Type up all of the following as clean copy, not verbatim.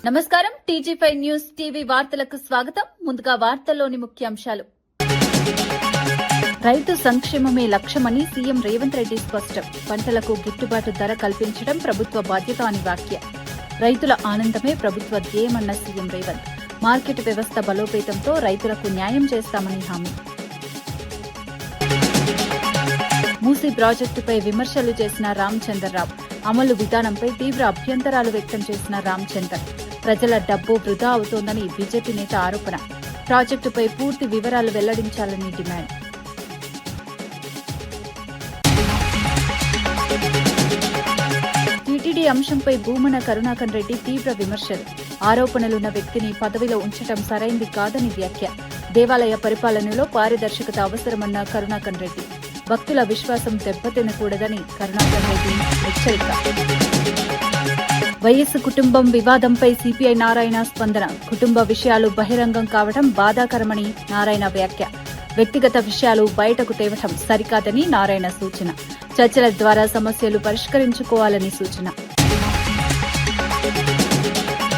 నమస్కారం. టీజీ5 news TV వార్తలకు స్వాగతం. ముందుగా వార్తల్లోని ముఖ్యాంశాలు. రైతు సంక్షేమమే లక్ష్యమని సీఎం రేవంత్ రెడ్డి స్పష్టం. పంటలకు గిట్టుబాటు ధర కల్పించడం ప్రభుత్వ బాధ్యత అని వ్యాఖ్య. రైతుల ఆనందమే ప్రభుత్వ ధ్యేయమన్న సీఎం రేవంత్. మార్కెట్ వ్యవస్థ బలోపేతంతో రైతులకు న్యాయం చేస్తామని హామీ. మూసీ ప్రాజెక్టుపై విమర్శలు చేసిన రామచంద్రరావు. అమలు విధానంపై తీవ్ర అభ్యంతరాలు వ్యక్తం చేసిన రామచందర్. ప్రజల డబ్బు వృధా అవుతోందని బీజేపీ నేత ఆరోపణ. ప్రాజెక్టుపై పూర్తి వివరాలు వెల్లడించాలని డిమాండ్. టీటీడీ అంశంపై భూమన కరుణాకర్ రెడ్డి తీవ్ర విమర్శలు. ఆరోపణలున్న వ్యక్తిని పదవిలో ఉంచడం సరైంది కాదని వ్యాఖ్య. దేవాలయ పరిపాలనలో పారదర్శకత అవసరమన్న కరుణాకర్ రెడ్డి. భక్తుల విశ్వాసం దెబ్బతినకూడదని కరుణాకర్ రెడ్డి హెచ్చరిక. వైఎస్ కుటుంబం వివాదంపై సిపిఐ నారాయణ స్పందన. కుటుంబ విషయాలు బహిరంగం కావడం బాధాకరమని నారాయణ వ్యాఖ్య. వ్యక్తిగత విషయాలు బయటకు తేవడం సరికాదని నారాయణ సూచన. చర్చల ద్వారా సమస్యలు పరిష్కరించుకోవాలని సూచన.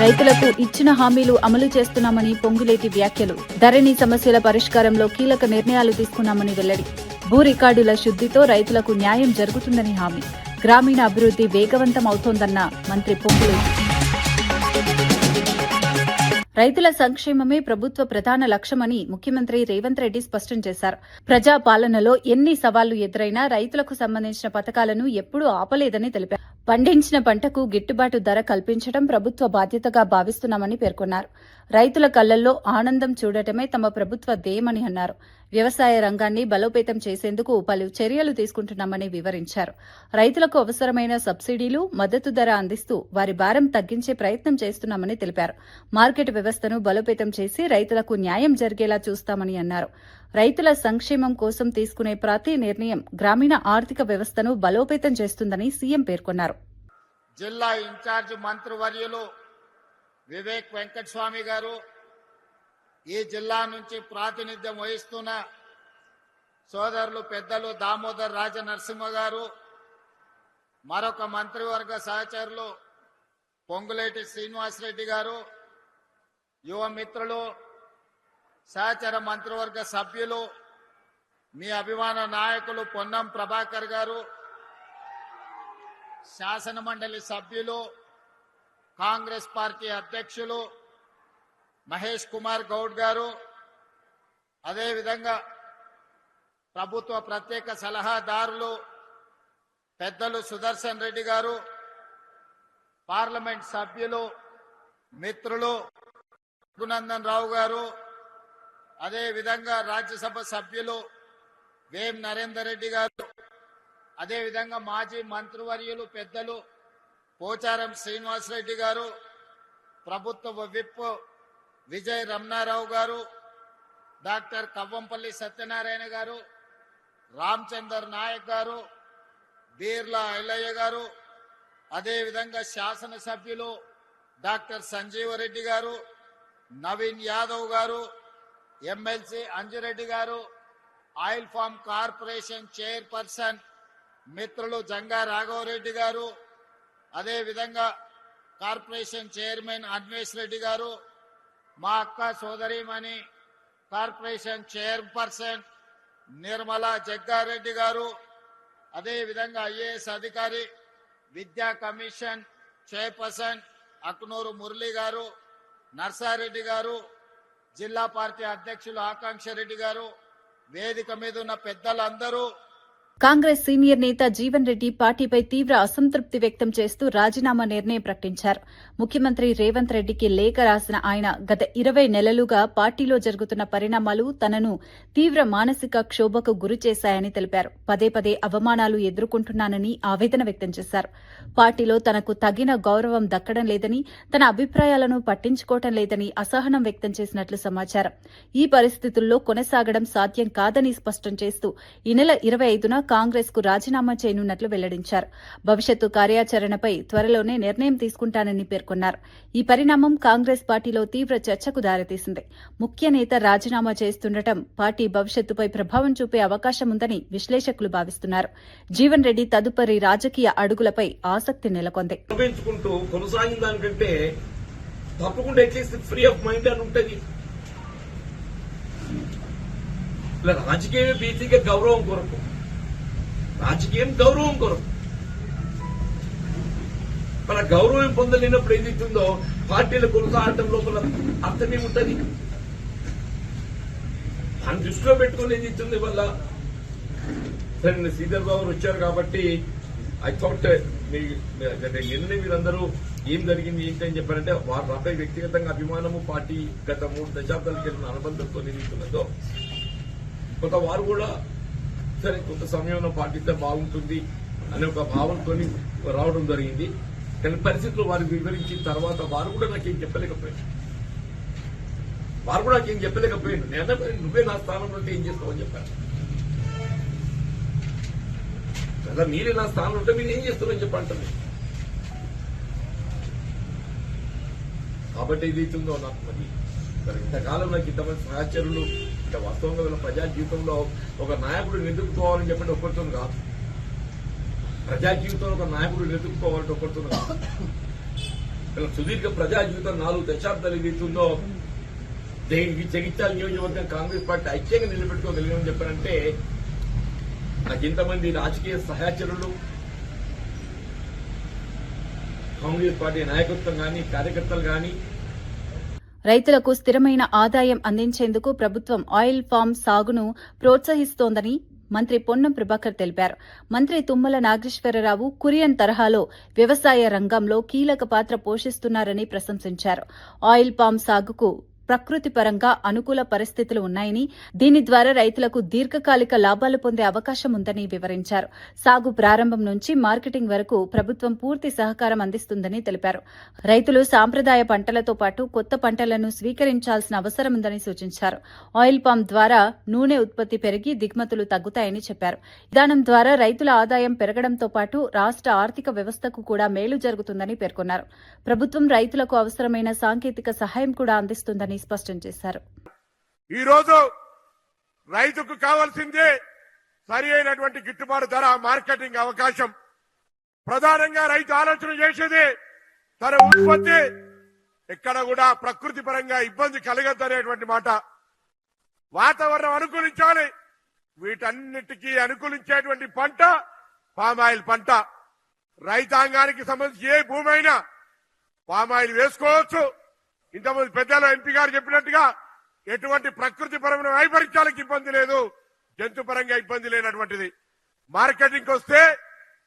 రైతులకు ఇచ్చిన హామీలు అమలు చేస్తున్నామని పొంగులేటి వ్యాఖ్యలు. ధరణి సమస్యల పరిష్కారంలో కీలక నిర్ణయాలు తీసుకున్నామని వెల్లడి. భూ రికార్డుల శుద్దితో రైతులకు న్యాయం జరుగుతుందని హామీ. గ్రామీణ అభివృద్ది వేగవంతం అవుతోందన్న మంత్రి పొంగులేటి. రైతుల సంక్షేమమే ప్రభుత్వ ప్రధాన లక్ష్యమని ముఖ్యమంత్రి రేవంత్ రెడ్డి స్పష్టం చేశారు. ప్రజా పాలనలో ఎన్ని సవాళ్లు ఎదురైనా రైతులకు సంబంధించిన పథకాలను ఎప్పుడూ ఆపలేదని తెలిపారు. పండించిన పంటకు గిట్టుబాటు ధర కల్పించడం ప్రభుత్వ బాధ్యతగా భావిస్తున్నామని పేర్కొన్నారు. రైతుల కళ్లల్లో ఆనందం చూడటమే తమ ప్రభుత్వ ధ్యేయమని అన్నారు. వ్యవసాయ రంగాన్ని బలోపేతం చేసేందుకు పలు చర్యలు తీసుకుంటున్నామని వివరించారు. రైతులకు అవసరమైన సబ్సిడీలు, మద్దతు ధర అందిస్తూ వారి భారం తగ్గించే ప్రయత్నం చేస్తున్నామని తెలిపారు. మార్కెట్ వ్యవస్థను బలోపేతం చేసి రైతులకు న్యాయం జరిగేలా చూస్తామని అన్నారు. రైతుల సంక్షేమం కోసం తీసుకునే ప్రతి నిర్ణయం గ్రామీణ ఆర్థిక వ్యవస్థను బలోపేతం చేస్తుందని సీఎం పేర్కొన్నారు. జిల్లా ఇన్ఛార్జ్ మంత్రివర్యులు వివేక్ వెంకటస్వామి గారు, ఈ జిల్లా నుంచి ప్రాతినిధ్యం వహిస్తున్న సోదరులు పెద్దలు దామోదర్ రాజ నరసింహ గారు, మరొక మంత్రివర్గ సహచరులు పొంగులేటి శ్రీనివాసరెడ్డి గారు, యువ మిత్రులు, సహచర మంత్రివర్గ సభ్యులు, మీ అభిమాన నాయకులు పొన్నం ప్రభాకర్ గారు, శాసనమండలి సభ్యులు, కాంగ్రెస్ పార్టీ అధ్యక్షులు మహేష్ కుమార్ గౌడ్ గారు, అదేవిధంగా ప్రభుత్వ ప్రత్యేక సలహాదారులు పెద్దలు సుదర్శన్ రెడ్డి గారు, పార్లమెంట్ సభ్యులు మిత్రులు రఘునందన్ రావు గారు, అదేవిధంగా రాజ్యసభ సభ్యులు వేం నరేందర్ రెడ్డి గారు, అదేవిధంగా మాజీ మంత్రివర్యులు పెద్దలు పోచారం శ్రీనివాసరెడ్డి గారు, ప్రభుత్వ విప్ విజయ్ రమణారావు గారు, డాక్టర్ కవ్వంపల్లి సత్యనారాయణ గారు, రామచందర్ నాయక్ గారు, బీర్లా ఐలయ్య గారు, అదేవిధంగా శాసనసభ్యులు డాక్టర్ సంజీవరెడ్డి గారు, నవీన్ యాదవ్ గారు, ఎమ్మెల్సీ అంజిరెడ్డి గారు, ఆయిల్ ఫామ్ కార్పొరేషన్ చైర్పర్సన్ మిత్రులు జంగా రాఘవరెడ్డి గారు, అదేవిధంగా కార్పొరేషన్ చైర్మన్ అన్వేష్ రెడ్డి గారు, మా అక్క సోదరిమణి కార్పొరేషన్ చైర్పర్సన్ నిర్మలా జగ్గారెడ్డి గారు, అదేవిధంగా ఐఏఎస్ అధికారి విద్యా కమిషన్ చైర్పర్సన్ అక్నూరు మురళి గారు, నర్సారెడ్డి గారు, జిల్లా పార్టీ అధ్యక్షులు ఆకాంక్ష రెడ్డి గారు, వేదిక మీద ఉన్న పెద్దలందరూ. కాంగ్రెస్ సీనియర్ నేత జీవన్ రెడ్డి పార్టీపై తీవ్ర అసంతృప్తి వ్యక్తం చేస్తూ రాజీనామా నిర్ణయం ప్రకటించారు. ముఖ్యమంత్రి రేవంత్ రెడ్డికి లేఖ రాసిన ఆయన గత 20 నెలలుగా పార్టీలో జరుగుతున్న పరిణామాలు తనను తీవ్ర మానసిక క్షోభకు గురిచేశాయని తెలిపారు. పదే పదే అవమానాలు ఎదుర్కొంటున్నానని ఆవేదన వ్యక్తం చేశారు. పార్టీలో తనకు తగిన గౌరవం దక్కడం లేదని, తన అభిప్రాయాలను పట్టించుకోవడం లేదని అసహనం వ్యక్తం చేసినట్లు సమాచారం. ఈ పరిస్థితుల్లో కొనసాగడం సాధ్యం కాదని స్పష్టం చేస్తూ ఈ నెల 25న కాంగ్రెస్ కు రాజీనామా చేయనున్నట్లు వెల్లడించారు. భవిష్యత్తు కార్యాచరణపై త్వరలోనే నిర్ణయం తీసుకుంటానని పేర్కొన్నారు. ఈ పరిణామం కాంగ్రెస్ పార్టీలో తీవ్ర చర్చకు దారితీసింది. ముఖ్య నేత రాజీనామా చేస్తుండటం పార్టీ భవిష్యత్తుపై ప్రభావం చూపే అవకాశం ఉందని విశ్లేషకులు భావిస్తున్నారు. జీవన్ రెడ్డి తదుపరి రాజకీయ అడుగులపై ఆసక్తి నెలకొంది. తప్పకుండా అట్లీస్ట్ ఫ్రీ ఆఫ్ మైండ్ అని ఉంటుంది. ఇలా రాజకీయమే బీసీగా గౌరవం కొరకు, రాజకీయం గౌరవం కొరకు. మన గౌరవం పొందలేనప్పుడు ఏదైతుందో పార్టీల కొనసాగటం లోపల అర్థమేముంటది? దాన్ని దృష్టిలో పెట్టుకుని ఏదైతుంది వల్ల సరే శ్రీధర్ బాబు వచ్చారు కాబట్టి ఐ థాట్ నిన్న మీరందరూ ఏం జరిగింది ఏంటి అని చెప్పారంటే వారు నాపై వ్యక్తిగతంగా అభిమానము, పార్టీ గత 3 దశాబ్దాలకి వెళ్ళిన అనుబంధంతో ఏదైతున్నదో కొంత వారు కూడా సరే కొంత సమయంలో పాటిస్తే బాగుంటుంది అనే ఒక భావంతో రావడం జరిగింది. కానీ పరిస్థితులు వారికి వివరించిన తర్వాత వారు కూడా నాకేం చెప్పలేకపోయారు. నేను నువ్వే నా స్థానంలో ఉంటే ఏం చేస్తావని చెప్పాను. కదా మీరే నా స్థానంలో ఉంటే మీరు ఏం చేస్తారని చెప్పంటారు. కాబట్టి ఏదైతుందో నాకు మరి ఇంతకాలం నాకు ఇంతమంది సహచరులు అంటే వాస్తవంగా వీళ్ళ ప్రజా జీవితంలో ఒక నాయకుడు ఎదుర్కోవాలని చెప్పండి ఒక్కరితో కాదు. ప్రజా జీవితంలో ఒక నాయకుడు ఎదుర్కోవాలంటే ఒక్కరితో కాదు. వీళ్ళ సుదీర్ఘ ప్రజా జీవితం 4 దశాబ్దాలు ఏదైతుందో దీనికి జగిత్యాల నియోజకవర్గం కాంగ్రెస్ పార్టీ ఐక్యంగా నిలబెట్టుకోగలిగామని చెప్పారంటే నాకు ఇంతమంది రాజకీయ సహచరులు, కాంగ్రెస్ పార్టీ నాయకత్వం గాని, కార్యకర్తలు గాని రైతులకు స్థిరమైన ఆదాయం అందించేందుకు ప్రభుత్వం ఆయిల్ ఫామ్ సాగును ప్రోత్సహిస్తోందని మంత్రి పొన్నం ప్రభాకర్ తెలిపారు. మంత్రి తుమ్మల నాగేశ్వరరావు కురియన్ తరహాలో వ్యవసాయ రంగంలో కీలక పాత్ర పోషిస్తున్నారని ప్రశంసించారు. ఆయిల్ పామ్ సాగుకు ప్రకృతి పరంగా అనుకూల పరిస్థితులు ఉన్నాయని, దీని ద్వారా రైతులకు దీర్ఘకాలిక లాభాలు పొందే అవకాశం ఉందని వివరించారు. సాగు ప్రారంభం నుంచి మార్కెటింగ్ వరకు ప్రభుత్వం పూర్తి సహకారం అందిస్తుందని తెలిపారు. రైతులు సాంప్రదాయ పంటలతో పాటు కొత్త పంటలను స్వీకరించాల్సిన అవసరం ఉందని సూచించారు. ఆయిల్ పామ్ ద్వారా నూనె ఉత్పత్తి పెరిగి దిగుమతులు తగ్గుతాయని చెప్పారు. విధానం ద్వారా రైతుల ఆదాయం పెరగడంతో పాటు రాష్ట్ర ఆర్థిక వ్యవస్థకు కూడా మేలు జరుగుతుందని పేర్కొన్నారు. ప్రభుత్వం రైతులకు అవసరమైన సాంకేతిక సహాయం కూడా అందిస్తుందని స్పష్టం చేశారు. ఈ రోజు రైతుకు కావాల్సిందే సరి అయినటువంటి గిట్టుబాటు ధర, మార్కెటింగ్ అవకాశం. ప్రధానంగా రైతు ఆలోచన చేసేది తన ఉత్పత్తి ఎక్కడ కూడా ప్రకృతి పరంగా ఇబ్బంది కలగద్దనేటువంటి మాట. వాతావరణం అనుకూలించాలి. వీటన్నిటికీ అనుకూలించేటువంటి పంట పామాయిల్ పంట. రైతాంగానికి సంబంధించి ఏ భూమి అయినా పామాయిల్ వేసుకోవచ్చు. ఇంతమంది పెద్దలు ఎంపీ గారు చెప్పినట్టుగా ఎటువంటి ప్రకృతి పరమైన వైపరీత్యాలకు ఇబ్బంది లేదు, జంతు పరంగా ఇబ్బంది లేనటువంటిది. మార్కెటింగ్ వస్తే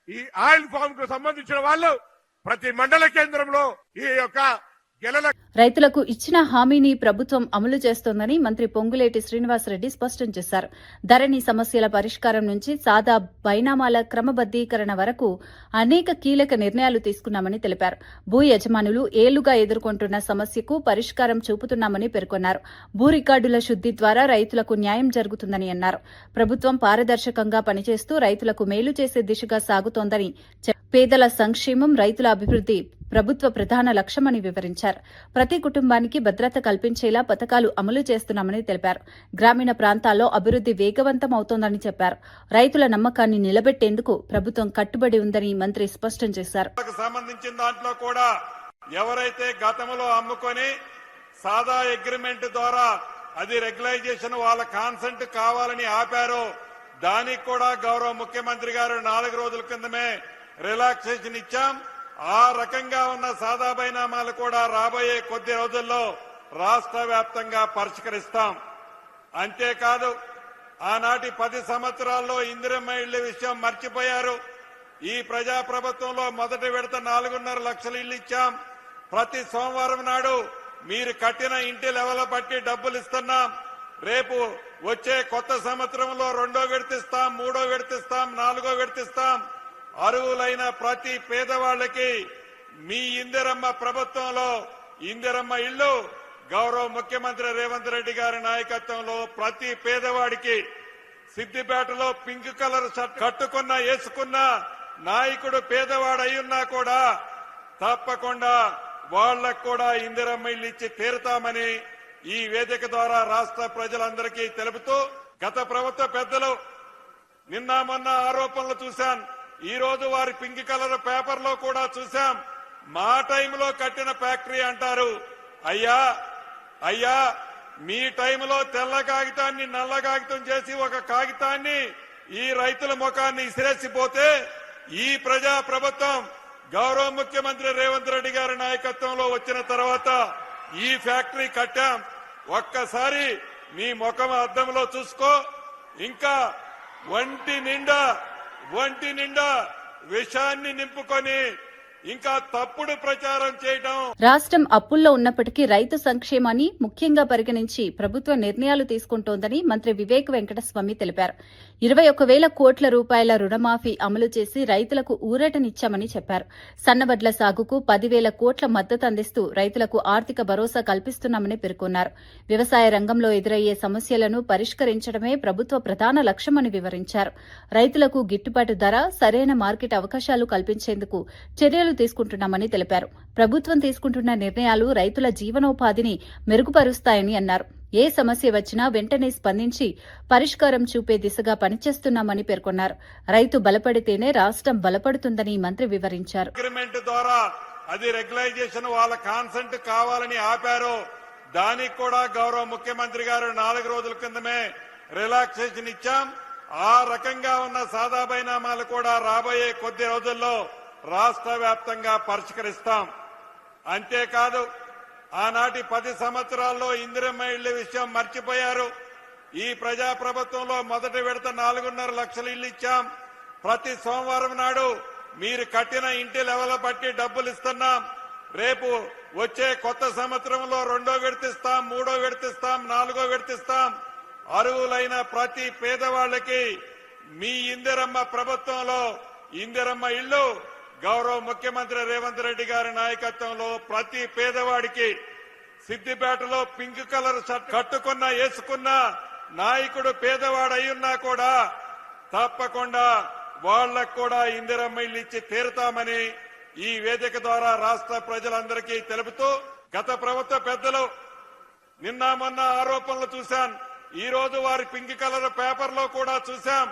ఈ ఆయిల్ ఫామ్ కు సంబంధించిన వాళ్ళు ప్రతి మండల కేంద్రంలో ఈ యొక్క గెలల రైతులకు ఇచ్చిన హామీని ప్రభుత్వం అమలు చేస్తోందని మంత్రి పొంగులేటి శ్రీనివాసరెడ్డి స్పష్టం చేశారు. ధరణి సమస్యల పరిష్కారం నుంచి సాదా బైనామాల క్రమబద్దీకరణ వరకు అనేక కీలక నిర్ణయాలు తీసుకున్నామని తెలిపారు. భూ యజమానులు ఏళ్లుగా ఎదుర్కొంటున్న సమస్యకు పరిష్కారం చూపుతున్నామని పేర్కొన్నారు. భూ రికార్డుల శుద్ది ద్వారా రైతులకు న్యాయం జరుగుతుందని అన్నారు. ప్రభుత్వం పారదర్శకంగా పనిచేస్తూ రైతులకు మేలు చేసే దిశగా సాగుతోందని పేదల సంక్షేమం, రైతుల అభివృద్ది ప్రభుత్వ ప్రధాన లక్ష్యమని వివరించారు. ప్రతి కుటుంబానికి భద్రత కల్పించేలా పథకాలు అమలు చేస్తున్నామని తెలిపారు. గ్రామీణ ప్రాంతాల్లో అభివృద్ది వేగవంతం అవుతోందని చెప్పారు. రైతుల నమ్మకాన్ని నిలబెట్టేందుకు ప్రభుత్వం కట్టుబడి ఉందని మంత్రి స్పష్టం చేశారు. సంబంధించిన దాంట్లో కూడా ఎవరైతే గతంలో అమ్ముకొని సాదా అగ్రిమెంట్ ద్వారా అది రెగ్యులైజేషన్ వాళ్ళ కాన్సెంట్ కావాలని ఆపారో దానికి కూడా గౌరవ ముఖ్యమంత్రి గారు 4 రోజుల కిందమే రిలాక్సేషన్ ఇచ్చాం. ఆ రకంగా ఉన్న సాదా బైనామాలు కూడా రాబోయే కొద్ది రోజుల్లో రాష్ట్ర వ్యాప్తంగా పరిష్కరిస్తాం. అంతేకాదు ఆనాటి 10 సంవత్సరాల్లో ఇందిరమ్మ ఇళ్ల విషయం మర్చిపోయారు. ఈ ప్రజాప్రభుత్వంలో మొదటి విడత 4.5 లక్షల ఇళ్లు ఇచ్చాం. ప్రతి సోమవారం నాడు మీరు కట్టిన ఇంటి లెవెల్ బట్టి డబ్బులు ఇస్తున్నాం. రేపు వచ్చే కొత్త సంవత్సరంలో 2వ విడతిస్తాం, 3వ విడతిస్తాం, 4వ విడతిస్తాం. అర్హులైన ప్రతి పేదవాళ్లకి మీ ఇందిరమ్మ ప్రభుత్వంలో ఇందిరమ్మ ఇళ్లు గౌరవ ముఖ్యమంత్రి రేవంత్ రెడ్డి గారి నాయకత్వంలో ప్రతి పేదవాడికి సిద్దిపేటలో పింక్ కలర్ షర్ట్ కట్టుకున్న వేసుకున్న నాయకుడు పేదవాడు అయ్యున్నా కూడా తప్పకుండా వాళ్లకు కూడా ఇందిరమ్మ ఇళ్లు ఇచ్చి తీరుతామని ఈ వేదిక ద్వారా రాష్ట్ర ప్రజలందరికీ తెలుపుతూ, గత ప్రభుత్వ పెద్దలు నిన్న మొన్న ఆరోపణలు చూశాను. ఈ రోజు వారి పింక్ కలర్ పేపర్ లో కూడా చూశాం. మా టైంలో కట్టిన ఫ్యాక్టరీ అంటారు. అయ్యా మీ టైంలో తెల్ల కాగితాన్ని నల్ల కాగితం చేసి ఒక కాగితాన్ని ఈ రైతుల ముఖాన్ని ఇసిరేసిపోతే ఈ ప్రజా ప్రభుత్వం గౌరవ ముఖ్యమంత్రి రేవంత్ రెడ్డి గారి నాయకత్వంలో వచ్చిన తర్వాత ఈ ఫ్యాక్టరీ కట్టాం. ఒక్కసారి మీ ముఖం అద్దంలో చూసుకో. ఇంకా ఒంటి నిండా విషాన్ని నింపుకొని ఇంకా తప్పుడు ప్రచారం చేయడం. రాష్ట్రం అప్పుల్లో ఉన్నప్పటికీ రైతు సంక్షేమాన్ని ముఖ్యంగా పరిగణించి ప్రభుత్వం నిర్ణయాలు తీసుకుంటోందని మంత్రి వివేక్ వెంకటస్వామి తెలిపారు. 21,000 కోట్ల రూపాయల రుణమాఫీ అమలు చేసి రైతులకు ఊరటనిచ్చామని చెప్పారు. సన్నవడ్ల సాగుకు 10,000 కోట్ల మద్దతు అందిస్తూ రైతులకు ఆర్థిక భరోసా కల్పిస్తున్నామని పేర్కొన్నారు. వ్యవసాయ రంగంలో ఎదురయ్యే సమస్యలను పరిష్కరించడమే ప్రభుత్వ ప్రధాన లక్ష్యమని వివరించారు. రైతులకు గిట్టుబాటు ధర, సరైన మార్కెట్ అవకాశాలు కల్పించేందుకు చర్యలు తీసుకుంటున్నామని తెలిపారు. ప్రభుత్వం తీసుకుంటున్న నిర్ణయాలు రైతుల జీవనోపాధిని మెరుగుపరుస్తాయని అన్నారు. ఏ సమస్య వచ్చినా వెంటనే స్పందించి పరిష్కారం చూపే దిశగా పనిచేస్తున్నామని పేర్కొన్నారు. రైతు బలపడితేనే రాష్ట్రం బలపడుతుందని మంత్రి వివరించారు. అగ్రిమెంట్ ద్వారా అది రెగ్యులైజేషన్ వాళ్ళ కాన్సెంట్ కావాలని ఆపారు. దానికి కూడా గౌరవ ముఖ్యమంత్రి గారు 4 రోజుల కిందమే రిలాక్సేషన్ ఇచ్చాం. ఆ రకంగా ఉన్న సాదా బైనామాలు కూడా రాబోయే కొద్ది రోజుల్లో రాష్ట్ర వ్యాప్తంగా పరిష్కరిస్తాం. అంతేకాదు ఆనాటి 10 సంవత్సరాల్లో ఇందిరమ్మ ఇళ్ల విషయం మర్చిపోయారు. ఈ ప్రజా ప్రభుత్వంలో మొదటి విడత 4.5 లక్షల ఇళ్లు ఇచ్చాం. ప్రతి సోమవారం నాడు మీరు కట్టిన ఇంటి లెవెల్ బట్టి డబ్బులు ఇస్తున్నాం. రేపు వచ్చే కొత్త సంవత్సరంలో 2వ విడతిస్తాం, 3వ విడతిస్తాం, 4వ విడతిస్తాం. అర్హులైన ప్రతి పేదవాళ్లకి మీ ఇందిరమ్మ ప్రభుత్వంలో ఇందిరమ్మ ఇళ్లు గౌరవ ముఖ్యమంత్రి రేవంత్ రెడ్డి గారి నాయకత్వంలో ప్రతి పేదవాడికి సిద్దిపేటలో పింక్ కలర్ షర్ట్ వేసుకున్న నాయకుడు పేదవాడు అయ్యున్నా కూడా తప్పకుండా వాళ్లకు కూడా ఇందిరమ్మ ఇల్లు ఇచ్చి తీరుతామని ఈ వేదిక ద్వారా రాష్ట్ర ప్రజలందరికీ తెలుపుతూ, గత ప్రభుత్వ పెద్దలు నిన్న మొన్న ఆరోపణలు చూశాం. ఈ రోజు వారి పింక్ కలర్ పేపర్లో కూడా చూశాం.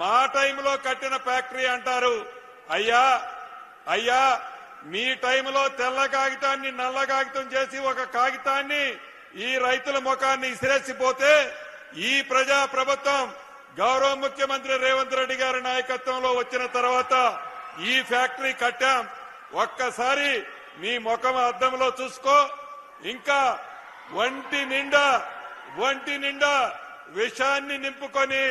మా టైంలో కట్టిన ఫ్యాక్టరీ అంటారు. అయ్యా మీ టైంలో తెల్ల కాగితాన్ని నల్ల కాగితం చేసి ఒక కాగితాన్ని ఈ రైతుల ముఖాన్ని ఇసిరేసిపోతే ఈ ప్రజా ప్రభుత్వం గౌరవ ముఖ్యమంత్రి రేవంత్ రెడ్డి గారి నాయకత్వంలో వచ్చిన తర్వాత ఈ ఫ్యాక్టరీ కట్టాం. ఒక్కసారి మీ ముఖం అద్దంలో చూసుకో. ఇంకా ఒంటి నిండా విషాన్ని నింపుకొని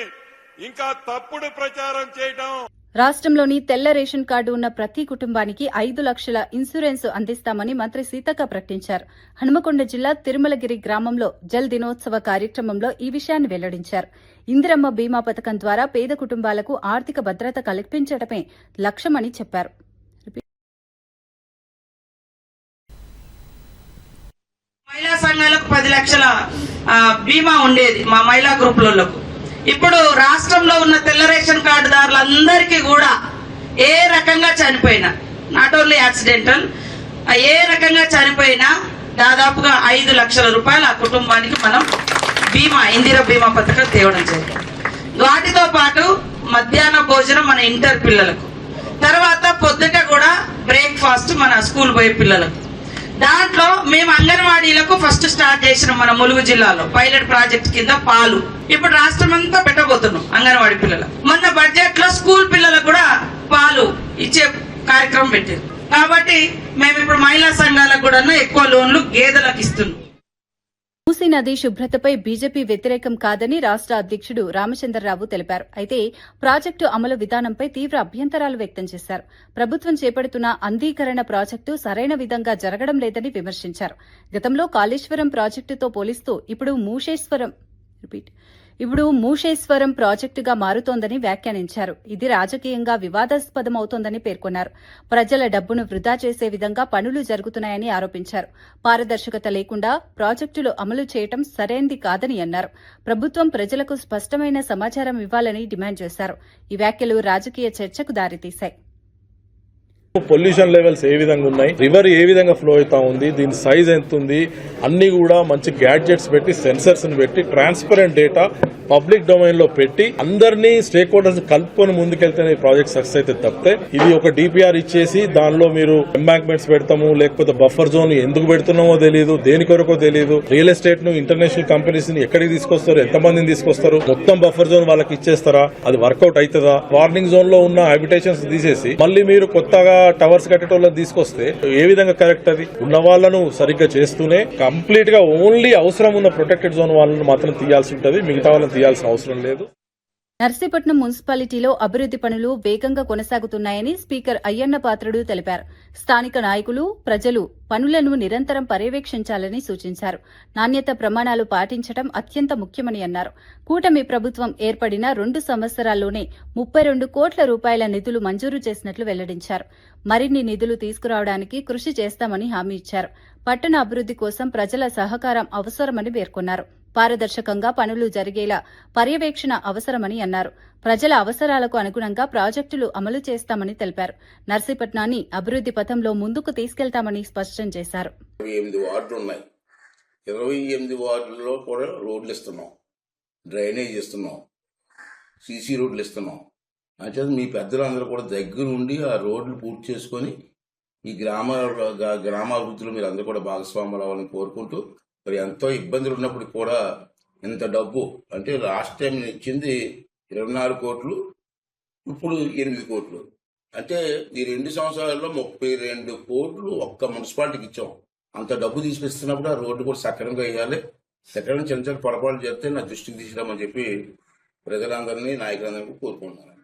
ఇంకా తప్పుడు ప్రచారం చేయడం. రాష్ట్రంలోని తెల్ల రేషన్ కార్డు ఉన్న ప్రతి కుటుంబానికి 5 లక్షల ఇన్సూరెన్స్ అందిస్తామని మంత్రి సీతక్క ప్రకటించారు. హనుమకొండ జిల్లా తిరుమలగిరి గ్రామంలో జల్ దినోత్సవ కార్యక్రమంలో ఈ విషయాన్ని వెల్లడించారు. ఇందిరమ్మ బీమా పథకం ద్వారా పేద కుటుంబాలకు ఆర్థిక భద్రత కల్పించడమే లక్ష్యమని చెప్పారు. మహిళా సంఘాలకు 10 లక్షల బీమా ఉండేది మా మహిళా గ్రూపులలో. ఇప్పుడు రాష్ట్రంలో ఉన్న తెల్ల రేషన్ కార్డుదారులందరికీ కూడా ఏ రకంగా చనిపోయినా, నాట్ ఓన్లీ యాక్సిడెంటల్, ఏ రకంగా చనిపోయినా దాదాపుగా 5 లక్షల రూపాయలు ఆ కుటుంబానికి మనం బీమా, ఇందిరా బీమా పథకం తేవడం జరిగింది. వాటితో పాటు మధ్యాహ్న భోజనం మన ఇంటర్ పిల్లలకు, తర్వాత పొద్దుట కూడా బ్రేక్ఫాస్ట్ మన స్కూల్ పోయే పిల్లలకు. దాంట్లో మేము అంగన్వాడీలకు ఫస్ట్ స్టార్ట్ చేసినాం మన ములుగు జిల్లాలో పైలట్ ప్రాజెక్ట్ కింద పాలు. ఇప్పుడు రాష్ట్రం అంతా పెట్టబోతున్నాం అంగన్వాడీ పిల్లలకు. మొన్న బడ్జెట్ లో స్కూల్ పిల్లలకు కూడా పాలు ఇచ్చే కార్యక్రమం పెట్టారు. కాబట్టి మేము ఇప్పుడు మహిళా సంఘాలకు కూడా ఎక్కువ లోన్లు గేదెలకు ఇస్తున్నాం. మూసీ నది శుభ్రతపై బీజేపీ వ్యతిరేకం కాదని రాష్ట్ర అధ్యక్షుడు రామచంద్రరావు తెలిపారు. అయితే ప్రాజెక్టు అమలు విధానంపై తీవ్ర అభ్యంతరాలు వ్యక్తం చేశారు. ప్రభుత్వం చేపడుతున్న అంధీకరణ ప్రాజెక్టు సరైన విధంగా జరగడం లేదని విమర్శించారు. గతంలో కాళేశ్వరం ప్రాజెక్టుతో పోలిస్తూ ఇప్పుడు మూషేశ్వరం ప్రాజెక్టుగా మారుతోందని వ్యాఖ్యానించారు. ఇది రాజకీయంగా వివాదాస్పదమవుతోందని పేర్కొన్నారు. ప్రజల డబ్బును వృధా చేసే విధంగా పనులు జరుగుతున్నాయని ఆరోపించారు. పారదర్శకత లేకుండా ప్రాజెక్టులు అమలు చేయడం సరైంది కాదని అన్నారు. ప్రభుత్వం ప్రజలకు స్పష్టమైన సమాచారం ఇవ్వాలని డిమాండ్ చేశారు. ఈ వ్యాఖ్యలు రాజకీయ చర్చకు దారితీశాయి. పొల్యూషన్ లెవెల్స్ ఏ విధంగా ఉన్నాయి, రివర్ ఏ విధంగా ఫ్లో అవుతా ఉంది, దీని సైజ్ ఎంత ఉంది, అన్ని కూడా మంచి గ్యాడ్జెట్స్ పెట్టి సెన్సర్స్ పెట్టి ట్రాన్స్పరెంట్ డేటా పబ్లిక్ డొమైన్ లో పెట్టి అందరినీ స్టేక్ హోల్డర్స్ కలుపుకొని ముందుకెళ్తేనే ఈ ప్రాజెక్ట్ సక్సెస్ అయితే తప్పితే ఇది ఒక డిపిఆర్ ఇచ్చేసి దానిలో మీరు ఎంబాంక్మెంట్స్ పెడతాము లేకపోతే బఫర్ జోన్ ఎందుకు పెడుతున్నామో తెలియదు, దేని కొరకో తెలియదు, రియల్ ఎస్టేట్ ను ఇంటర్నేషనల్ కంపెనీస్ ని ఎక్కడికి తీసుకొస్తారు, ఎంతమందిని తీసుకొస్తారు, మొత్తం బఫర్ జోన్ వాళ్ళకి ఇచ్చేస్తారా, అది వర్కౌట్ అవుతుందా, వార్నింగ్ జోన్ లో ఉన్న హ్యాబిటేషన్స్ తీసేసి మళ్ళీ మీరు కొత్తగా టవర్స్ కట్టేటోళ్ళని తీసుకొస్తే ఏ విధంగా కరెక్ట్? అది ఉన్న వాళ్ళను సరిగ్గా చేస్తూనే కంప్లీట్ గా ఓన్లీ అవసరం ఉన్న ప్రొటెక్టెడ్ జోన్ వాళ్ళని మాత్రం తీయాల్సి ఉంటుంది, మిగతా వాళ్ళని తీయాల్సిన అవసరం లేదు. నర్సీపట్నం మున్సిపాలిటీలో అభివృద్ది పనులు వేగంగా కొనసాగుతున్నాయని స్పీకర్ అయ్యన్న పాత్రుడు తెలిపారు. స్థానిక నాయకులు, ప్రజలు పనులను నిరంతరం పర్యవేక్షించాలని సూచించారు. నాణ్యత ప్రమాణాలు పాటించడం అత్యంత ముఖ్యమని అన్నారు. కూటమి ప్రభుత్వం ఏర్పడిన 2 సంవత్సరాల్లోనే 32 కోట్ల రూపాయల నిధులు మంజూరు చేసినట్లు వెల్లడించారు. మరిన్ని నిధులు తీసుకురావడానికి కృషి చేస్తామని హామీ ఇచ్చారు. పట్టణ అభివృద్ది కోసం ప్రజల సహకారం అవసరమని పేర్కొన్నారు. పారదర్శకంగా పనులు జరిగేలా పర్యవేక్షణ అవసరమని అన్నారు. ప్రజల అవసరాలకు అనుగుణంగా ప్రాజెక్టులు అమలు చేస్తామని తెలిపారు. నర్సీపట్నాన్ని అభివృద్ది పథంలో ముందుకు తీసుకెళ్తామని స్పష్టం చేశారు. 28 వార్డులు ఉన్నాయి. 28 వార్డుల్లో కూడా రోడ్లు ఇస్తున్నాం, డ్రైనేజ్ ఇస్తున్నాం, సీసీ రోడ్లు ఇస్తున్నాం. అంటే మీ పెద్దలందరూ కూడా దగ్గరుండి ఆ రోడ్లు పూర్తి చేసుకొని ఈ గ్రామాభివృద్ధిలో మీరు అందరూ కూడా భాగస్వాములు అవ్వాలని కోరుకుంటూ, మరి ఎంతో ఇబ్బందులు ఉన్నప్పుడు కూడా ఇంత డబ్బు అంటే లాస్ట్ టైం ఇచ్చింది 24 కోట్లు, ఇప్పుడు 8 కోట్లు, అంటే ఈ 2 సంవత్సరాల్లో 32 కోట్లు ఒక్క మున్సిపాలిటీకి ఇచ్చాం. అంత డబ్బు తీసుకొస్తున్నప్పుడు ఆ రోడ్డు కూడా సక్రమంగా వేయాలి. సక్రమంగా చిన్న చిన్న పొరపాటు చేస్తే నా దృష్టికి తీసుకురామని చెప్పి ప్రజలందరినీ, నాయకులందరినీ కోరుకుంటున్నాను.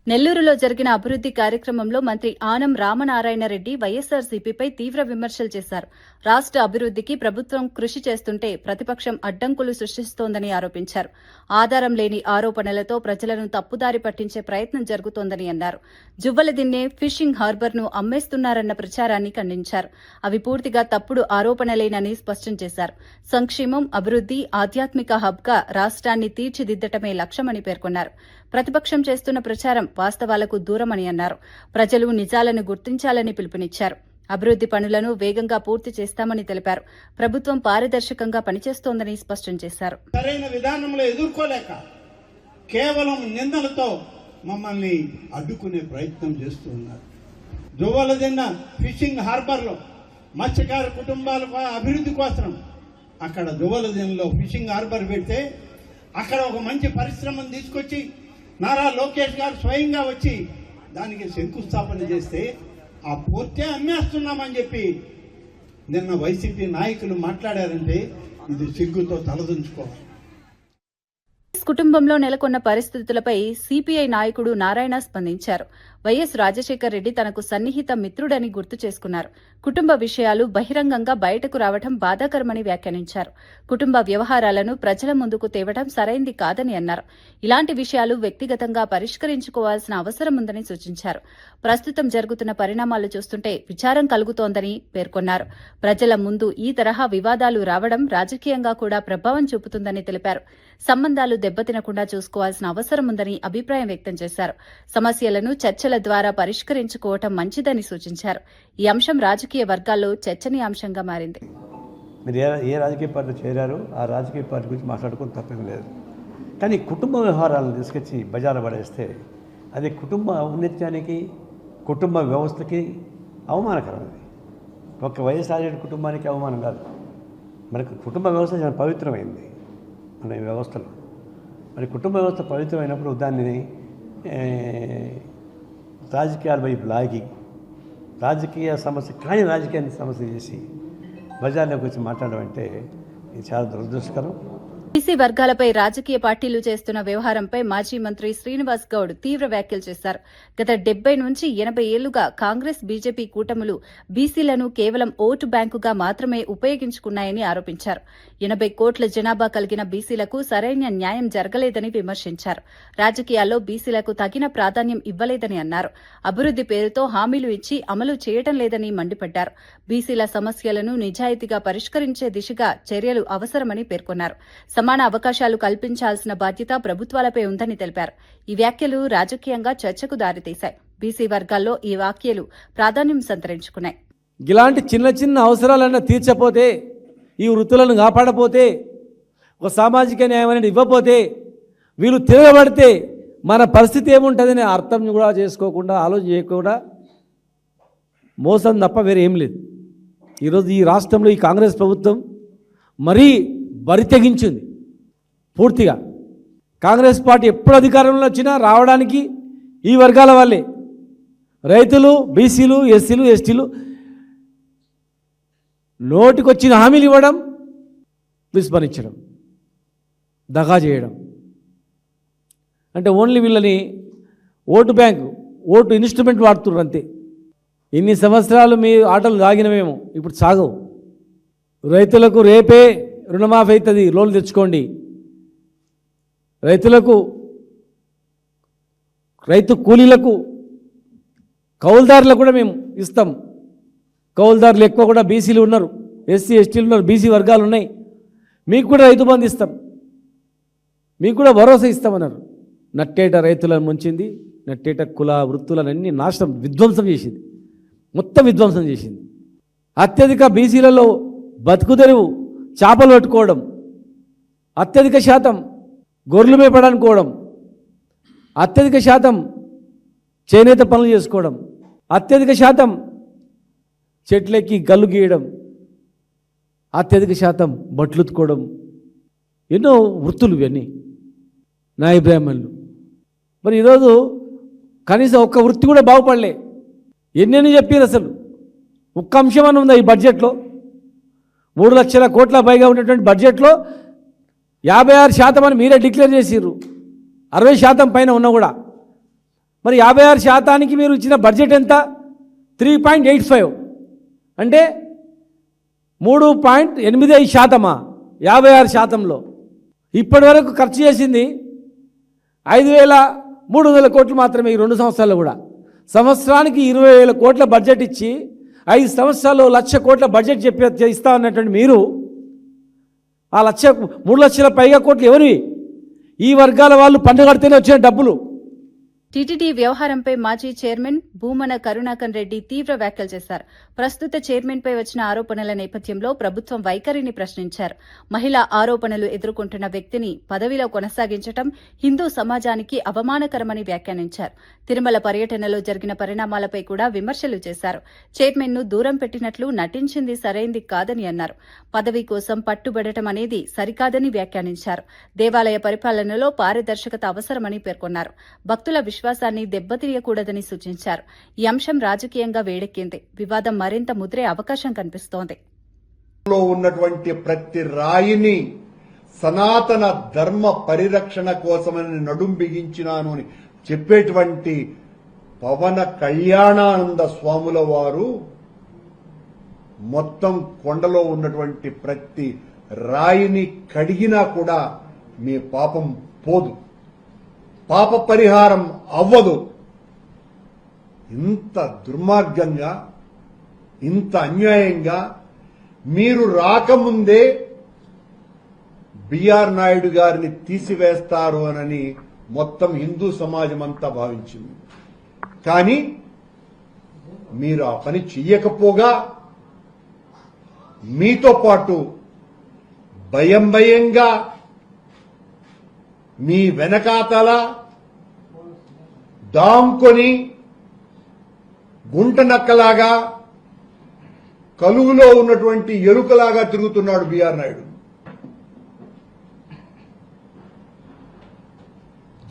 నెల్లూరులో జరిగిన అభివృద్ది కార్యక్రమంలో మంత్రి ఆనం రామనారాయణ రెడ్డి వైఎస్సార్సీపీపై తీవ్ర విమర్శలు చేశారు. రాష్ట్ర అభివృద్దికి ప్రభుత్వం కృషి చేస్తుంటే ప్రతిపక్షం అడ్డంకులు సృష్టిస్తోందని ఆరోపించారు. ఆధారం లేని ఆరోపణలతో ప్రజలను తప్పుదారి పట్టించే ప్రయత్నం జరుగుతోందని అన్నారు. జువ్వలదిన్నే ఫిషింగ్ హార్బర్ను అమ్మేస్తున్నారన్న ప్రచారాన్ని ఖండించారు. అవి పూర్తిగా తప్పుడు ఆరోపణలేనని స్పష్టం చేశారు. సంక్షేమం, అభివృద్ది, ఆధ్యాత్మిక హబ్గా రాష్ట్రాన్ని తీర్చిదిద్దటమే లక్ష్యమని పేర్కొన్నారు. ప్రతిపక్షం చేస్తున్న ప్రచారం వాస్తవాలకు దూరమని అన్నారు. ప్రజలు నిజాలను గుర్తించాలని పిలుపునిచ్చారు. అభివృద్ది పనులను వేగంగా పూర్తి చేస్తామని తెలిపారు. ప్రభుత్వం పారదర్శకంగా పనిచేస్తోందని స్పష్టం చేశారు. సరైన విధానంలో ఎదుర్కోలేక కేవలం నిందలతో మమ్మల్ని అడ్డుకునే ప్రయత్నం చేస్తూ ఉన్నారు. జువ్వలదిన్న ఫిషింగ్ హార్బర్లో మత్స్యకార కుటుంబాల అభివృద్ధి కోసం అక్కడ జువ్వలదిన్నలో ఫిషింగ్ హార్బర్ పెడితే అక్కడ ఒక మంచి పరిశ్రమను తీసుకొచ్చి నారా లోకేష్ గారు స్వయంగా వచ్చి దానికి శంకుస్థాపన చేస్తే ఆ పూర్తే అమ్మేస్తున్నామని చెప్పి నిన్న వైసీపీ నాయకులు మాట్లాడారంటే ఇది సిగ్గుతో తలదించుకోవాలి. కుటుంబంలో నెలకొన్న పరిస్థితులపై సిపిఐ నాయకుడు నారాయణ స్పందించారు. వైఎస్ రాజశేఖర్ రెడ్డి తనకు సన్నిహిత మిత్రుడని గుర్తు చేసుకున్నారు. కుటుంబ విషయాలు బహిరంగంగా బయటకు రావడం బాధాకరమని వ్యాఖ్యానించారు. కుటుంబ వ్యవహారాలను ప్రజల ముందుకు తేవడం సరైంది కాదని అన్నారు. ఇలాంటి విషయాలు వ్యక్తిగతంగా పరిష్కరించుకోవాల్సిన అవసరం ఉందని సూచించారు. ప్రస్తుతం జరుగుతున్న పరిణామాలు చూస్తుంటే విచారం కలుగుతోందని పేర్కొన్నారు. ప్రజల ముందు ఈ తరహా వివాదాలు రావడం రాజకీయంగా కూడా ప్రభావం చూపుతుందని తెలిపారు. సంబంధాలు దెబ్బతినకుండా చూసుకోవాల్సిన అవసరం ఉందని అభిప్రాయం వ్యక్తం చేశారు. సమస్యలను చర్చల ద్వారా పరిష్కరించుకోవటం మంచిదని సూచించారు. ఈ అంశం రాజకీయ వర్గాల్లో చర్చనీయాంశంగా మారింది. మీరు ఏ రాజకీయ పార్టీ చేరారో ఆ రాజకీయ పార్టీ గురించి మాట్లాడుకుని తప్పేం లేదు. కానీ కుటుంబ వ్యవహారాలను తీసుకొచ్చి బజారు పడేస్తే అది కుటుంబ ఔన్నత్యానికి, కుటుంబ వ్యవస్థకి అవమానకరం. అది ఒక వైఎస్ఆర్ కుటుంబానికి అవమానం కాదు. మనకు కుటుంబ వ్యవస్థ చాలా పవిత్రమైంది మన వ్యవస్థలో. మరి కుటుంబ వ్యవస్థ పవిత్రమైనప్పుడు దానిని రాజకీయాల వైపు లాగి రాజకీయ సమస్య కానీ రాజకీయాన్ని సమస్య చేసి బజార్లోకి వచ్చి మాట్లాడడం అంటే ఇది చాలా దురదృష్టకరం. బీసీ వర్గాలపై రాజకీయ పార్టీలు చేస్తున్న వ్యవహారంపై మాజీ మంత్రి శ్రీనివాస్ గౌడ్ తీవ్ర వ్యాఖ్యలు చేశారు. గత 70 నుంచి 80 ఏళ్లుగా కాంగ్రెస్, బీజేపీ కూటములు బీసీలను కేవలం ఓటు బ్యాంకుగా మాత్రమే ఉపయోగించుకున్నాయని ఆరోపించారు. 80 కోట్ల జనాభా కలిగిన బీసీలకు సరైన న్యాయం జరగలేదని విమర్శించారు. రాజకీయాల్లో బీసీలకు తగిన ప్రాధాన్యం ఇవ్వలేదని అన్నారు. అభివృద్ది పేరుతో హామీలు ఇచ్చి అమలు చేయడం లేదని మండిపడ్డారు. బీసీల సమస్యలను నిజాయితీగా పరిష్కరించే దిశగా చర్యలు అవసరమని పేర్కొన్నారు. సమాన అవకాశాలు కల్పించాల్సిన బాధ్యత ప్రభుత్వాలపై ఉందని తెలిపారు. ఈ వ్యాఖ్యలు రాజకీయంగా చర్చకు దారితీశాయి. బీసీ వర్గాల్లో ఈ వ్యాఖ్యలు ప్రాధాన్యం సంతరించుకున్నాయి. ఇలాంటి చిన్న చిన్న అవసరాలన్నా తీర్చపోతే, ఈ వృత్తులను కాపాడపోతే, ఒక సామాజిక న్యాయం అనేది ఇవ్వపోతే, వీళ్ళు తిరగబడితే మన పరిస్థితి ఏముంటుందని అర్థం కూడా చేసుకోకుండా, ఆలోచన చేయకుండా మోసం తప్ప వేరే ఏం లేదు. ఈరోజు ఈ రాష్ట్రంలో ఈ కాంగ్రెస్ ప్రభుత్వం మరీ బరి తెగించింది పూర్తిగా. కాంగ్రెస్ పార్టీ ఎప్పుడు అధికారంలో వచ్చినా రావడానికి ఈ వర్గాల వాళ్ళే, రైతులు, బీసీలు, ఎస్సీలు, ఎస్టీలు నోటికొచ్చిన హామీలు ఇవ్వడం, విస్మరించడం, దగా చేయడం. అంటే ఓన్లీ వీళ్ళని ఓటు బ్యాంకు, ఓటు ఇన్స్ట్రుమెంట్ వాడుతున్నారు అంతే. ఇన్ని సంవత్సరాలు మీ ఆటలు సాగినమేమో, ఇప్పుడు సాగవు. రైతులకు రేపే రుణమాఫీ అవుతుంది, లోన్లు తెచ్చుకోండి. రైతులకు, రైతు కూలీలకు, కౌలుదారులకు కూడా మేము ఇస్తాం. కౌలుదారులు ఎక్కువ కూడా బీసీలు ఉన్నారు, ఎస్సీ ఎస్టీలు ఉన్నారు, బీసీ వర్గాలు ఉన్నాయి. మీకు కూడా రైతు బంధు ఇస్తాం, మీకు కూడా భరోసా ఇస్తామన్నారు. నట్టేట రైతులను ముంచింది, నట్టేట కుల వృత్తులనన్నీ నాశనం, విధ్వంసం చేసింది, మొత్తం విధ్వంసం చేసింది. అత్యధిక బీసీలలో బతుకుదెరువు చేపలు పట్టుకోవడం, అత్యధిక శాతం గొర్రెలు మేపడానుకోవడం, అత్యధిక శాతం చేనేత పనులు చేసుకోవడం, అత్యధిక శాతం చెట్లెక్కి గల్లు గీయడం, అత్యధిక శాతం బట్టలు ఉతుకోవడం, ఎన్నో వృత్తులు ఇవన్నీ నాయ బ్రాహ్మణులు. మరి ఈరోజు కనీసం ఒక్క వృత్తి కూడా బాగుపడలే. ఎన్నెన్ని చెప్పారు అసలు? ఒక్క అంశం అని ఉందా ఈ బడ్జెట్లో? 3 లక్షల కోట్ల పైగా ఉన్నటువంటి బడ్జెట్లో 56% అని మీరే డిక్లేర్ చేసిర్రు, 60% పైన ఉన్నా కూడా. మరి 56% మీరు ఇచ్చిన బడ్జెట్ ఎంత? 3.85, అంటే 3.85%. 56%లో ఇప్పటి వరకు ఖర్చు చేసింది 5,300 కోట్లు మాత్రమే ఈ 2 సంవత్సరాల్లో కూడా. సంవత్సరానికి 20,000 కోట్ల బడ్జెట్ ఇచ్చి 5 సంవత్సరాల్లో 1,00,000 కోట్ల బడ్జెట్ ఇస్తా ఉన్నటువంటి మీరు, ఆ 3 లక్షల పైగా కోట్లు ఎవరివి? ఈ వర్గాల వాళ్ళు పన్ను కడితేనే వచ్చిన డబ్బులు. టీటీడీ వ్యవహారంపై మాజీ చైర్మన్ భూమన కరుణాకర్ రెడ్డి తీవ్ర వ్యాఖ్యలు చేశారు. ప్రస్తుత చైర్మన్పై వచ్చిన ఆరోపణల నేపథ్యంలో ప్రభుత్వం వైఖరిని ప్రశ్నించారు. మహిళా ఆరోపణలు ఎదుర్కొంటున్న వ్యక్తిని పదవిలో కొనసాగించడం హిందూ సమాజానికి అవమానకరమని వ్యాఖ్యానించారు. తిరుమల పర్యటనలో జరిగిన పరిణామాలపై కూడా విమర్శలు చేశారు. చైర్మన్ను దూరం పెట్టినట్లు నటించింది సరైంది కాదని అన్నారు. పదవి కోసం పట్టుబడటం అనేది సరికాదని వ్యాఖ్యానించారు. దేవాలయ పరిపాలనలో పారదర్శకత అవసరమని పేర్కొన్నారు. భక్తుల విశ్వాసాన్ని దెబ్బతీయకూడదని సూచించారు. ఈ అంశం రాజకీయంగా వేడెక్కింది. వివాదం మరింత ముదిరే అవకాశం కనిపిస్తోంది. ఉన్నటువంటి ప్రతి రాయిని సనాతన ధర్మ పరిరక్షణ కోసమని నడుం బిగించినాను అని చెప్పేటువంటి పవన కళ్యాణానంద స్వాముల వారు మొత్తం కొండలో ఉన్నటువంటి ప్రతి రాయిని కడిగినా కూడా మీ పాపం పోదు, పాప పరిహారం అవ్వదు. ఇంత దుర్మార్గంగా, ఇంత అన్యాయంగా మీరు రాకముందే బిఆర్ నాయుడు గారిని తీసివేస్తారు అని మొత్తం హిందూ సమాజం అంతా భావించింది. కానీ మీరు ఆ పని చెయ్యకపోగా మీతో పాటు భయంగా మీ వెనకాతల దాంకొని గుంట నక్కలాగా, కలుగులో ఉన్నటువంటి ఎలుకలాగా తిరుగుతున్నాడు బిఆర్ నాయుడు.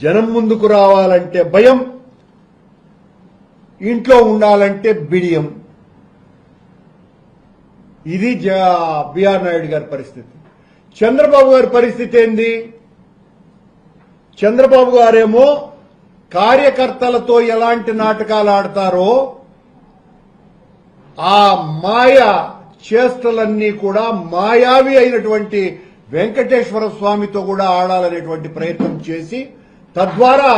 జనం ముందుకు రావాలంటే భయం, ఇంట్లో ఉండాలంటే బిడియం. ఇది బిఆర్ నాయుడు గారి పరిస్థితి. చంద్రబాబు గారి పరిస్థితి ఏంది? చంద్రబాబు గారేమో కార్యకర్తలతో ఎలాంటి నాటకాలు ఆడతారో ఆ మాయ చేష్టలన్నీ కూడా మాయావి అయినటువంటి వెంకటేశ్వర స్వామితో కూడా ఆడాలనేటువంటి ప్రయత్నం చేసి, తద్వారా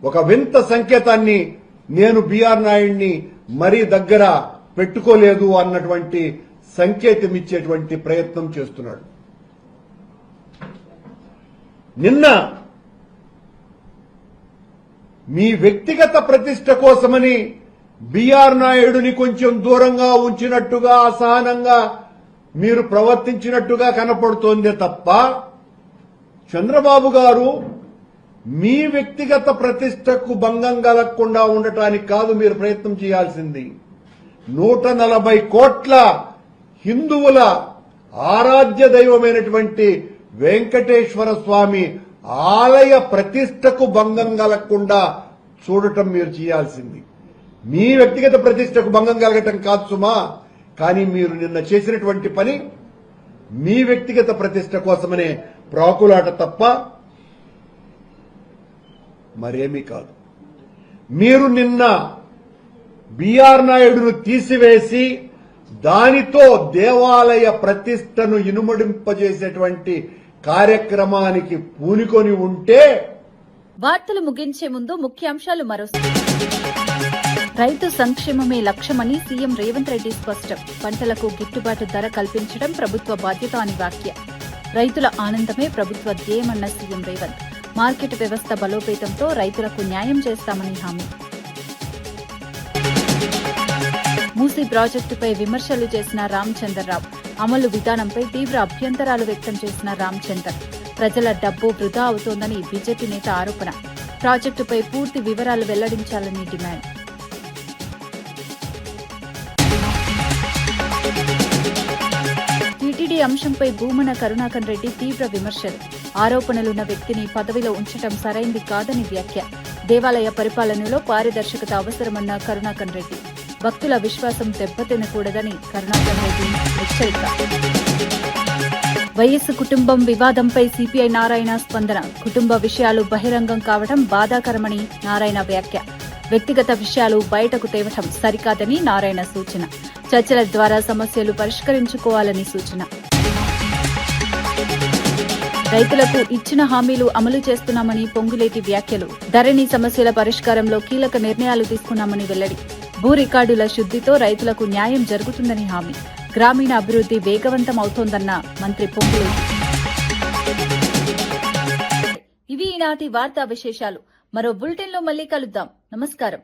ఒక వింత సంకేతాన్ని నేను బిఆర్ నాయుడిని మరీ దగ్గర పెట్టుకోలేదు అన్నటువంటి సంకేతం ఇచ్చేటువంటి ప్రయత్నం చేస్తున్నాడు. నిన్న మీ వ్యక్తిగత ప్రతిష్ట కోసమని బిఆర్ నాయుడుని కొంచెం దూరంగా ఉంచినట్టుగా అసహనంగా మీరు ప్రవర్తించినట్టుగా కనపడుతోందే తప్ప చంద్రబాబు గారు మీ వ్యక్తిగత ప్రతిష్టకు భంగం కలగకుండా ఉండటానికి కాదు మీరు ప్రయత్నం చేయాల్సింది. 140 కోట్ల హిందువుల ఆరాధ్య దైవమైనటువంటి వెంకటేశ్వర స్వామి ఆలయ ప్రతిష్టకు భంగం కలగకుండా చూడటం మీరు చేయాల్సింది. మీ వ్యక్తిగత ప్రతిష్టకు భంగం కలగటం కాదు సుమా. కానీ మీరు నిన్న చేసినటువంటి పని మీ వ్యక్తిగత ప్రతిష్ట కోసమనే ప్రాకులాట తప్ప మరేమీ కాదు. మీరు నిన్న బిఆర్ నాయుడును తీసివేసి దానితో దేవాలయ ప్రతిష్టను ఇనుమడింపజేసేటువంటి కార్యక్రమానికి పూనుకొని ఉంటే. వార్తలు ముగించే ముందు ముఖ్యాంశాలు మరోసారి. రైతు సంక్షేమమే లక్ష్యమని సీఎం రేవంత్ రెడ్డి స్పష్టం. పంటలకు గిట్టుబాటు ధర కల్పించడం ప్రభుత్వ బాధ్యత అని వ్యాఖ్య. రైతుల ఆనందమే ప్రభుత్వ ధ్యేయమన్న సీఎం రేవంత్. మార్కెట్ వ్యవస్థ బలోపేతంతో రైతులకు న్యాయం చేస్తామని హామీ. మూసీ ప్రాజెక్టుపై విమర్శలు చేసిన రామచంద్రరావు. అమలు విధానంపై తీవ్ర అభ్యంతరాలు వ్యక్తం చేసిన రామచందర్. ప్రజల డబ్బు వృధా అవుతోందని బీజేపీ నేత ఆరోపణ. ప్రాజెక్టుపై పూర్తి వివరాలు వెల్లడించాలని డిమాండ్. టీటీడీ అంశంపై భూమన కరుణాకర్ రెడ్డి తీవ్ర విమర్శలు. ఆరోపణలున్న వ్యక్తిని పదవిలో ఉంచడం సరైంది కాదని వ్యాఖ్య. దేవాలయ పరిపాలనలో పారదర్శకత అవసరమన్న కరుణాకర్ రెడ్డి. భక్తుల విశ్వాసం దెబ్బతినకూడదని కరుణాకర్ రెడ్డి హెచ్చరిక. వైఎస్ కుటుంబం వివాదంపై సిపిఐ నారాయణ స్పందన. కుటుంబ విషయాలు బహిరంగం కావడం బాధాకరమని నారాయణ వ్యాఖ్య. వ్యక్తిగత విషయాలు బయటకు తేవటం సరికాదని నారాయణ సూచన. చర్చల ద్వారా సమస్యలు పరిష్కరించుకోవాలని సూచన. రైతులకు ఇచ్చిన హామీలు అమలు చేస్తున్నామని పొంగులేటి వ్యాఖ్యలు. ధరణి సమస్యల పరిష్కారంలో కీలక నిర్ణయాలు తీసుకున్నామని వెల్లడి. భూ రికార్డుల శుద్దితో రైతులకు న్యాయం జరుగుతుందని హామీ. గ్రామీణ అభివృద్ది వేగవంతం అవుతోందన్న మంత్రి పొంగులేటి. ఇవి ఈనాటి వార్తా విశేషాలు. మరో బులెటిన్లో మళ్లీ కలుద్దాం. నమస్కారం.